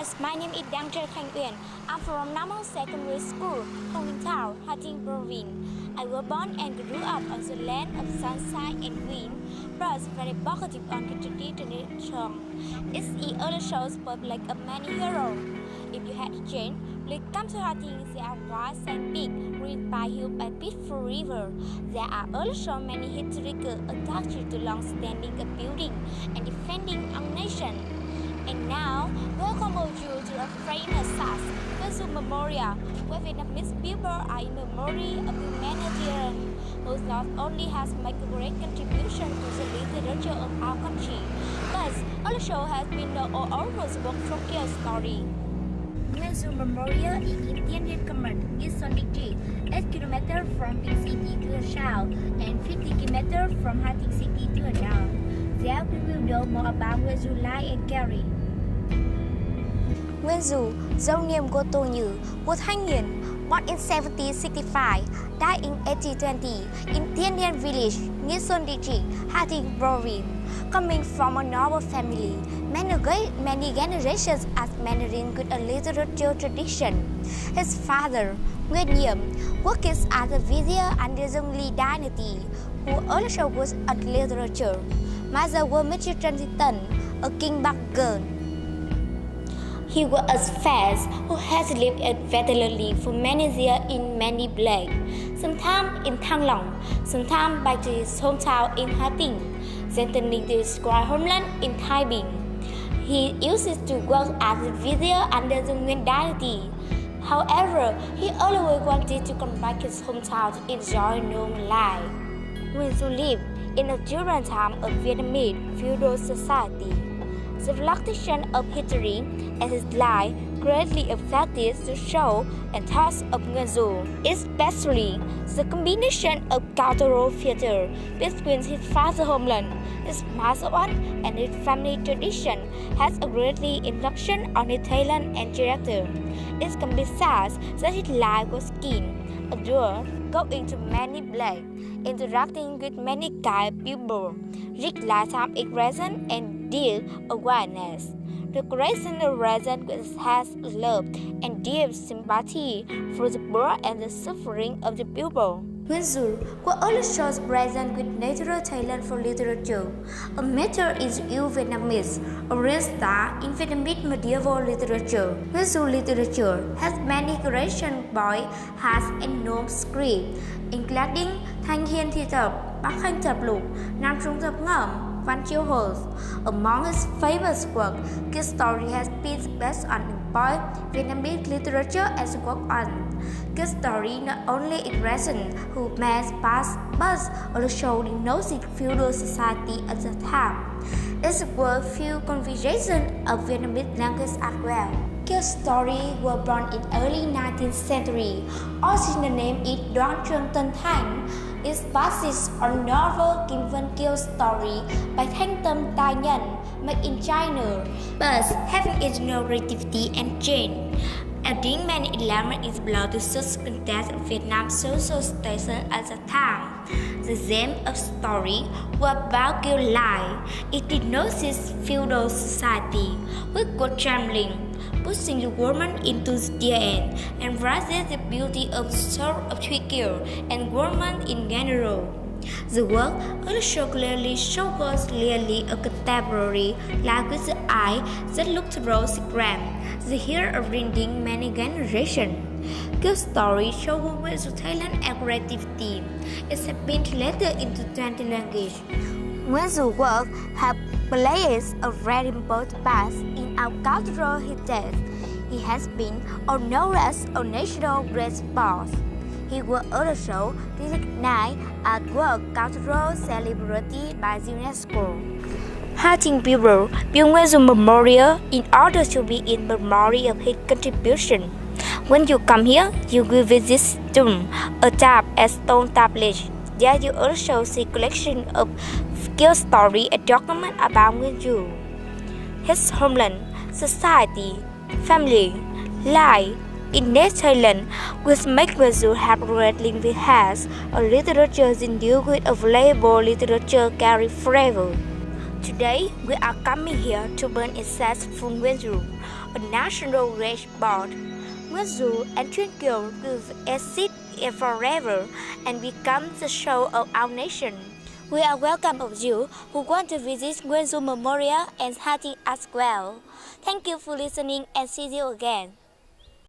viewers, my name is Đặng Trần Khánh Uyên. I'm from Normal Secondary School, Hometown, Hatting Province. I was born and grew up on the land of sunshine and wind, plus very positive on the tradition. It's early shows but like a many heroes. If you had a chance, please come to Hatting. There are wide sand peaks, green pine hill and peaceful river. There are also many historical attached to long-standing building and defending our nation. And now, welcome all you to a famous site, Vươn Memorial, where Vietnamese people are in memory of humanitarian who not only has made a great contribution to the literature of our country, but also has been the all-over work from their story. Vươn Memorial is Indian recommend is on degree 8 km from Big City to the south and 50 km from Hatting City to the north. There we will know more about Vươn life and career. Vươn, dấu niệm của Tô Nhữ, của Thanh Hiền, born in 1765, died in 1820 in Indian village near Sondiji, Hatting Province. Coming from a noble family, many generations as Mandarin with a literature tradition. His father, Nguyễn Nhiệm, worked as a vizier under the Lee dynasty, who also was a literature. Mother was Mr. Transiton, a king Bắc. He was a fast who has lived veteranly for many years in many places, sometimes in Thăng Long, sometimes back to his hometown in Hatting, returning to his homeland in Thái Bình. He used to work as a vizier under the Nguyễn dynasty. However, he always wanted to come back to his hometown to enjoy normal life. Vươn lived in a during time of Vietnamese feudal society. The fluctuation of history and his life greatly affected the show and thoughts of Vươn, especially the combination of cultural theater between his father's homeland, his mother's one, and his family tradition has a greatly influction on his talent and character. It can be said that his life was keen, adroit, going to many places, interacting with many kind of people, rich lifetime experience and deep awareness. The creation of reason has love and deep sympathy for the poor and the suffering of the people. Vươn was also present with natural talent for literature. A matter is you Vietnamese, a real star in Vietnamese medieval literature. Vươn literature has many creations by has enormous script, including Thanh Hiền Thi Tập, Bắc Khanh Thập Lục, Nam Trung Thập Ngẩm, Văn Chiêu Hồ. Among his famous work, his story has been based on both Vietnamese literature as work on. His story not only expresses human's past but also denotes feudal society at the time. Its work few conversations of Vietnamese language as well. His story was born in early 19th century. Original name is Đặng Trần Khánh. It's based on novel Kim Vân Kiều story by Thanh Tâm Tai Nhân, made in China, but having its no creativity and change. Adding many elements is below to such context of Vietnam's social station at the time. The theme of story was about Kiều life. It denotes feudal society with good trembling, pushing the woman into the end and raises the beauty of the soul of Thủy Kiều and woman in general. The work also clearly shows clearly a contemporary life with the eye that looks through the gram, the hair of reading many generations. Good story shows women's talent and creativity. It has been translated into 20 languages. Vươn work have played a very important part in our cultural heritage. He has been known as a national great sport. He was also recognized as World Cultural Celebrity by UNESCO. Hatting people built Vươn Memorial in order to be in memory of his contribution. When you come here, you will visit tomb, a tap and stone tablet. There you also see collection of Kiều story and document about Vươn, his homeland, society, family, life in Thailand, which makes Vươn have greatly with has a literature endued with a valuable literature carry forever. Today, we are coming here to learn insights from Vươn, a national race board. Muzu and Twinkle will exist forever and become the show of our nation. We are welcome of you who want to visit Vươn Memorial and Hathi as well. Thank you for listening and see you again.